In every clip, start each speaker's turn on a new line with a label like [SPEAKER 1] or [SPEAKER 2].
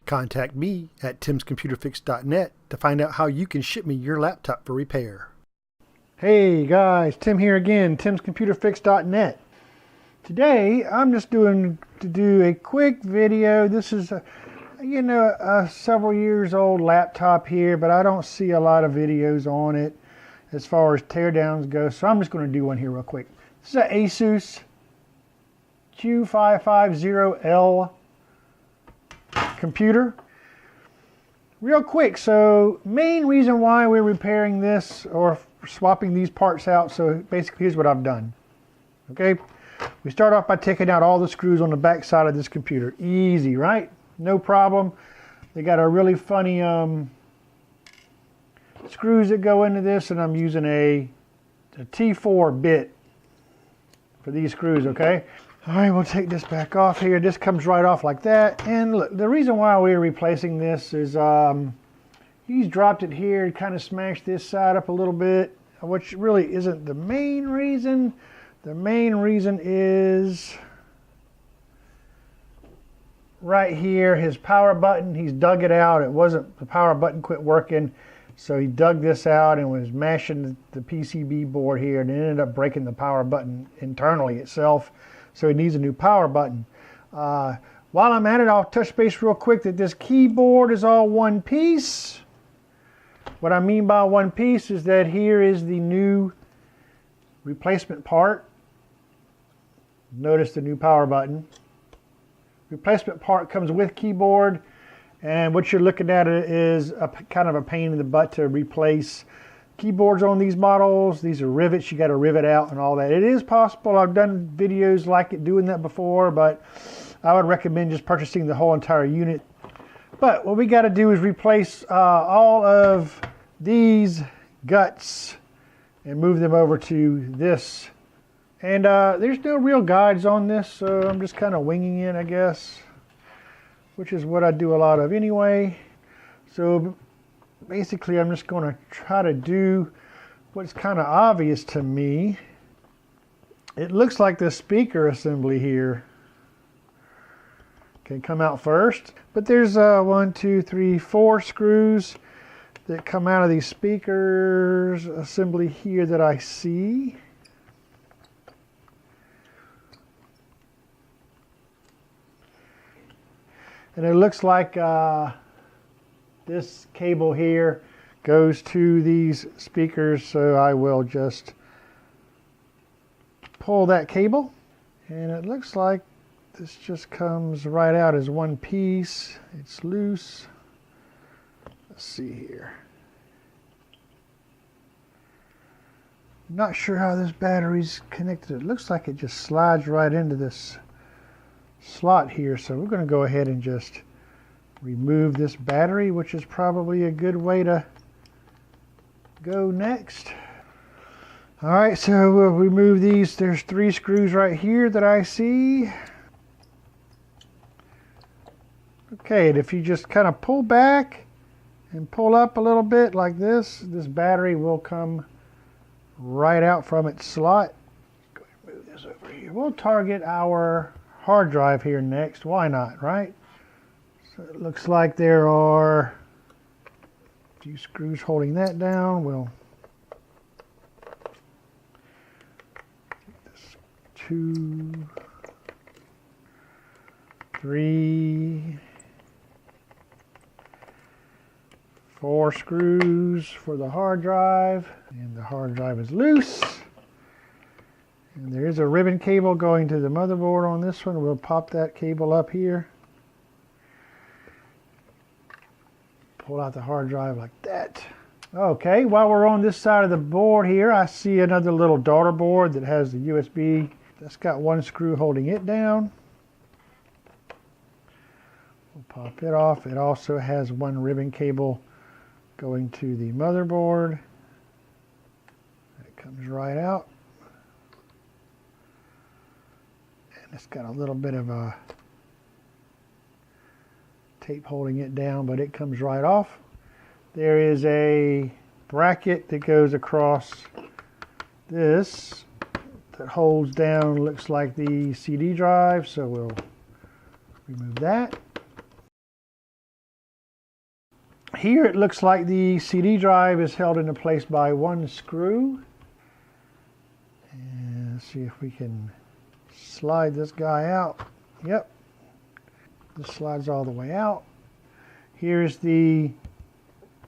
[SPEAKER 1] Contact me at timscomputerfix.net to find out how you can ship me your laptop for repair. Hey guys, Tim here again, timscomputerfix.net. Today I'm just to do a quick video. This is a several years old laptop here, but I don't see a lot of videos on it as far as teardowns go, so I'm just going to do one here real quick. This is an ASUS Q550L computer. Real quick, so main reason why we're repairing this or swapping these parts out, so basically here's what I've done. Okay, we start off by taking out all the screws on the back side of this computer. Easy, right? No problem. They got a really funny screws that go into this, and I'm using a T4 bit for these screws, okay? All right, we'll take this back off here. This comes right off like that. And look, the reason why we're replacing this is he's dropped it here, kind of smashed this side up a little bit, which really isn't the main reason. The main reason is right here, his power button, he's dug it out. The power button quit working. So he dug this out and was mashing the PCB board here, and it ended up breaking the power button internally itself. So he needs a new power button. While I'm at it, I'll touch base real quick that this keyboard is all one piece. What I mean by one piece is that here is the new replacement part. Notice the new power button. Replacement part comes with keyboard, and what you're looking at is a kind of a pain in the butt to replace keyboards on these models. These are rivets, you got to rivet out and all that. It is possible. I've done videos like it doing that before, but I would recommend just purchasing the whole entire unit. But what we got to do is replace all of these guts and move them over to this. And there's no real guides on this, so I'm just kind of winging it, I guess, which is what I do a lot of anyway. So basically, I'm just going to try to do what's kind of obvious to me. It looks like the speaker assembly here can come out first, but there's 1, 2, 3, 4 screws that come out of these speakers assembly here that I see. And it looks like this cable here goes to these speakers, so I will just pull that cable, and it looks like this just comes right out as one piece. It's loose. Let's see here. I'm not sure how this battery's connected. It looks like it just slides right into this slot here, so we're going to go ahead and just remove this battery, which is probably a good way to go next. All right, so we'll remove these. There's 3 screws right here that I see. Okay, and if you just kind of pull back and pull up a little bit like this, this battery will come right out from its slot. Go ahead and move this over here. We'll target our hard drive here next. Why not, right? So it looks like there are a few screws holding that down. We'll this 2, 3, 4 screws for the hard drive, and the hard drive is loose. And there is a ribbon cable going to the motherboard on this one. We'll pop that cable up here. Pull out the hard drive like that. Okay, while we're on this side of the board here, I see another little daughter board that has the USB. That's got 1 screw holding it down. We'll pop it off. It also has 1 ribbon cable going to the motherboard. It comes right out. And it's got a little bit of a tape holding it down, but it comes right off. There is a bracket that goes across this that holds down, looks like the CD drive, so we'll remove that. Here it looks like the CD drive is held into place by one screw. And let's see if we can slide this guy out. Yep, this slides all the way out. Here's the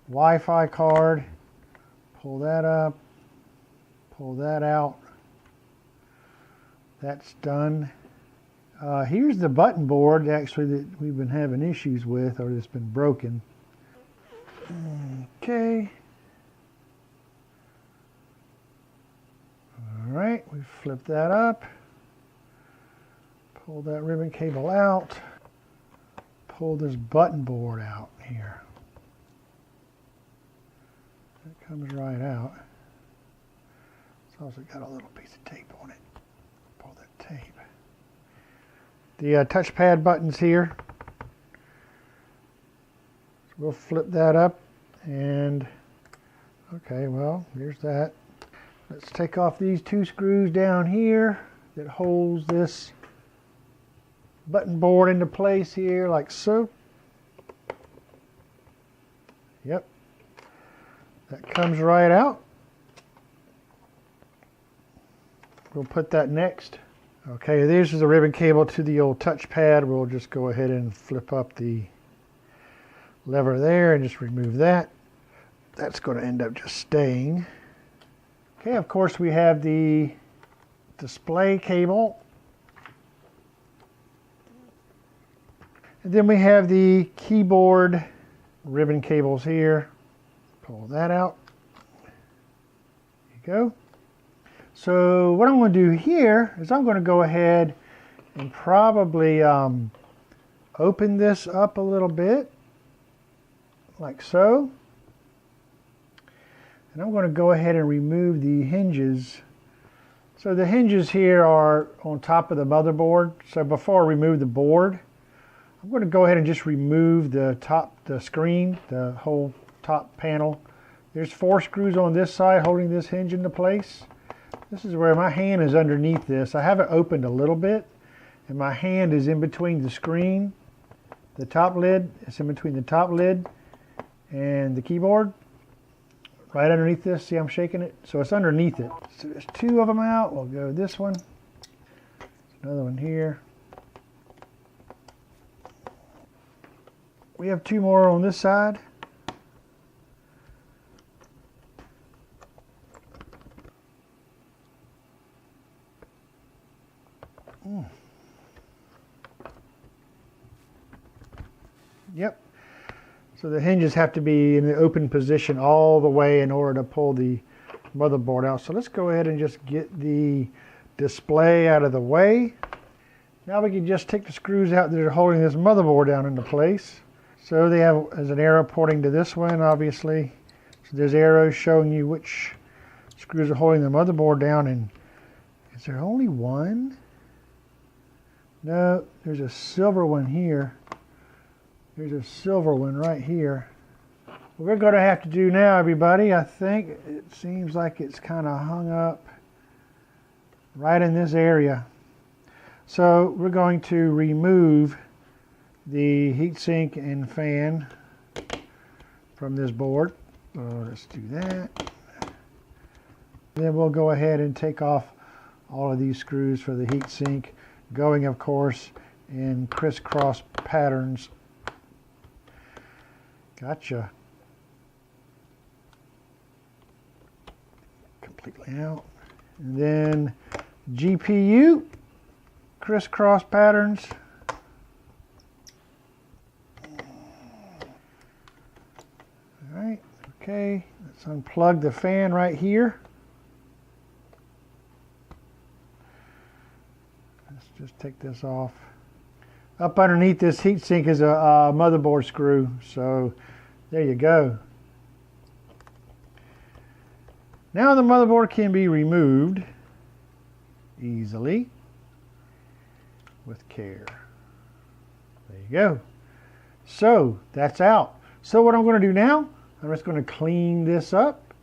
[SPEAKER 1] Wi-Fi card. Pull that up, pull that out. That's done. Here's the button board actually that we've been having issues with, or it's been broken. Okay. All right, we flip that up. Pull that ribbon cable out. Pull this button board out here. It comes right out. It's also got a little piece of tape on it. Pull that tape. The touchpad buttons here. So we'll flip that up and okay, well, there's that. Let's take off these two screws down here that holds this button board into place here, like so. Yep. That comes right out. We'll put that next. Okay, this is the ribbon cable to the old touchpad. We'll just go ahead and flip up the lever there and just remove that. That's going to end up just staying. Okay, of course we have the display cable. And then we have the keyboard ribbon cables here. Pull that out. There you go. So what I'm going to do here is I'm going to go ahead and probably open this up a little bit, like so. And I'm going to go ahead and remove the hinges. So the hinges here are on top of the motherboard. So before I remove the board, I'm going to go ahead and just remove the screen, the whole top panel. There's 4 screws on this side holding this hinge into place. This is where my hand is underneath this. I have it opened a little bit, and my hand is in between the screen, the top lid. It's in between the top lid and the keyboard. Right underneath this, see I'm shaking it? So it's underneath it. So there's 2 of them out. We'll go this one. Another one here. We have 2 more on this side. Yep. So the hinges have to be in the open position all the way in order to pull the motherboard out. So let's go ahead and just get the display out of the way. Now we can just take the screws out that are holding this motherboard down into place. So they have as an arrow pointing to this one, obviously. So there's arrows showing you which screws are holding the motherboard down. And is there only one? No, there's a silver one here. There's a silver one right here. What we're going to have to do now, everybody, I think it seems like it's kind of hung up right in this area. So we're going to remove the heatsink and fan from this board. So let's do that. Then we'll go ahead and take off all of these screws for the heatsink, going, of course, in crisscross patterns. Gotcha. Completely out. And then GPU, crisscross patterns. All right, okay. Let's unplug the fan right here. Let's just take this off. Up underneath this heatsink is a motherboard screw, so there you go. Now the motherboard can be removed easily with care. There you go. So that's out. So what I'm going to do now, I'm just going to clean this up,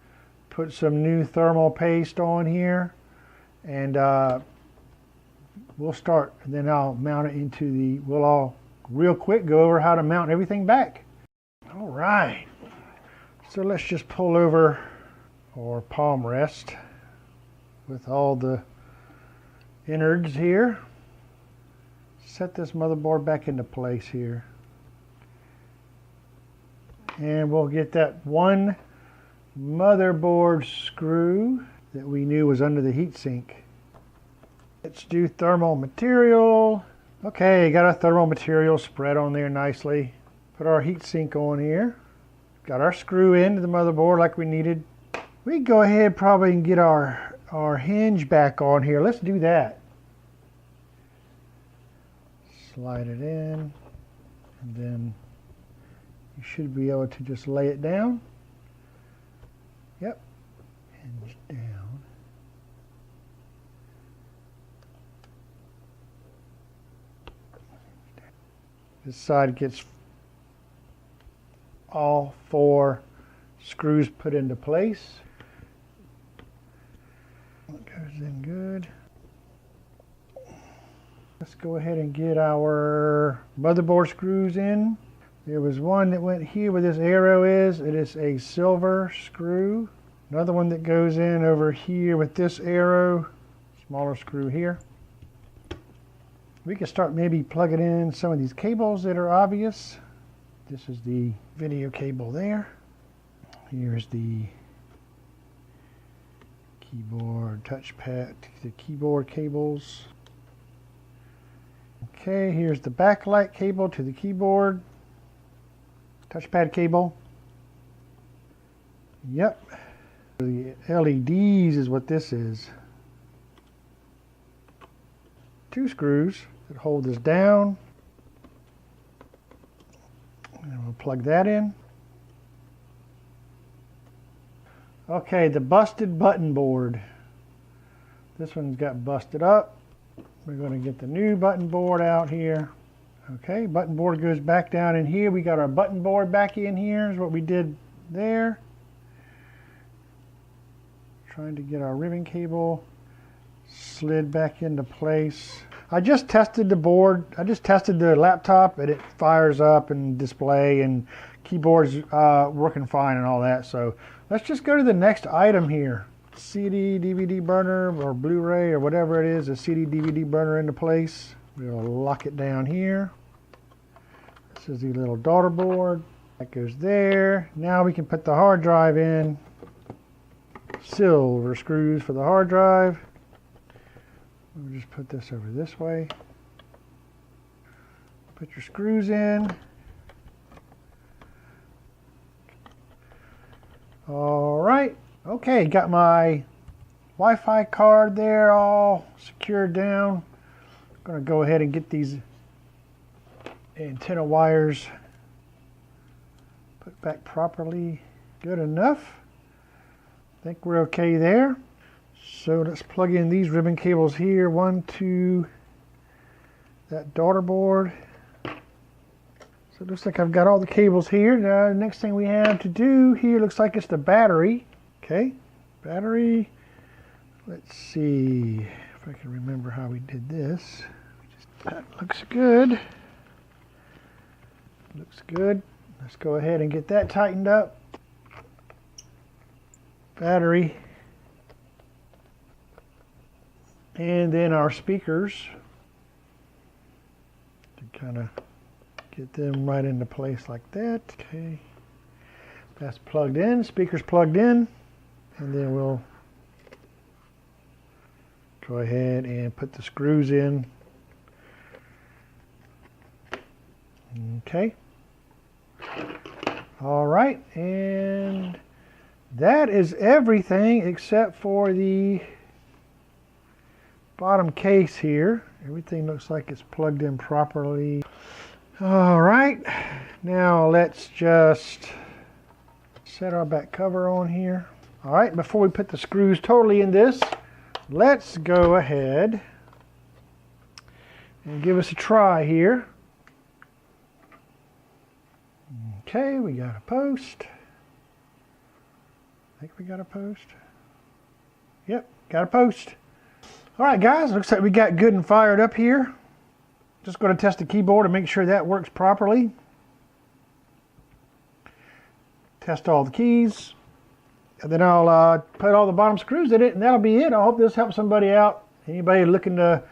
[SPEAKER 1] put some new thermal paste on here, and we'll start, and then I'll mount it into the, we'll all real quick go over how to mount everything back. All right, so let's just pull over our palm rest with all the innards here. Set this motherboard back into place here. And we'll get that one motherboard screw that we knew was under the heatsink. Let's do thermal material. Okay, got our thermal material spread on there nicely. Put our heatsink on here. Got our screw into the motherboard like we needed. We can go ahead probably and get our hinge back on here. Let's do that. Slide it in, and then you should be able to just lay it down. Yep, hinge down. This side gets all 4 screws put into place. That goes in good. Let's go ahead and get our motherboard screws in. There was one that went here where this arrow is. It is a silver screw. Another one that goes in over here with this arrow. Smaller screw here. We can start maybe plugging in some of these cables that are obvious. This is the video cable there. Here's the keyboard, touchpad, the keyboard cables. Okay, here's the backlight cable to the keyboard. Touchpad cable. Yep. The LEDs is what this is. 2 screws that hold this down. And we'll plug that in. Okay, the busted button board. This one's got busted up. We're going to get the new button board out here. Okay, button board goes back down in here. We got our button board back in here is what we did there. Trying to get our ribbon cable slid back into place. I just tested the board. I just tested the laptop and it fires up and display and keyboard's working fine and all that. So let's just go to the next item here. CD, DVD burner, or Blu-ray, or whatever it is, a CD, DVD burner into place. We'll lock it down here. This is the little daughter board. That goes there. Now we can put the hard drive in. Silver screws for the hard drive. We'll just put this over this way. Put your screws in. All right. Okay, got my Wi-Fi card there all secured down. I'm going to go ahead and get these antenna wires put back properly. Good enough. I think we're okay there. So let's plug in these ribbon cables here. 1 to that daughter board. So it looks like I've got all the cables here. Now the next thing we have to do here looks like it's the battery. Okay, battery. Let's see if I can remember how we did this. That looks good. Looks good. Let's go ahead and get that tightened up. Battery. And then our speakers. To kind of get them right into place like that. Okay. That's plugged in. Speakers plugged in. And then we'll go ahead and put the screws in. Okay. All right, and that is everything except for the bottom case here. Everything looks like it's plugged in properly. All right, now let's just set our back cover on here. All right, before we put the screws totally in this, let's go ahead and give us a try here. Okay, we got a post. I think we got a post. Yep, got a post. All right, guys, looks like we got good and fired up here. Just going to test the keyboard and make sure that works properly. test all the keys, and then I'll put all the bottom screws in it, and that'll be it. I hope this helps somebody out. Anybody looking to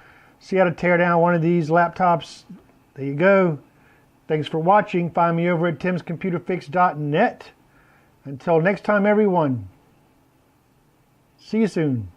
[SPEAKER 1] see how to tear down one of these laptops, there you go. Thanks for watching. Find me over at timscomputerfix.net. Until next time, everyone, see you soon.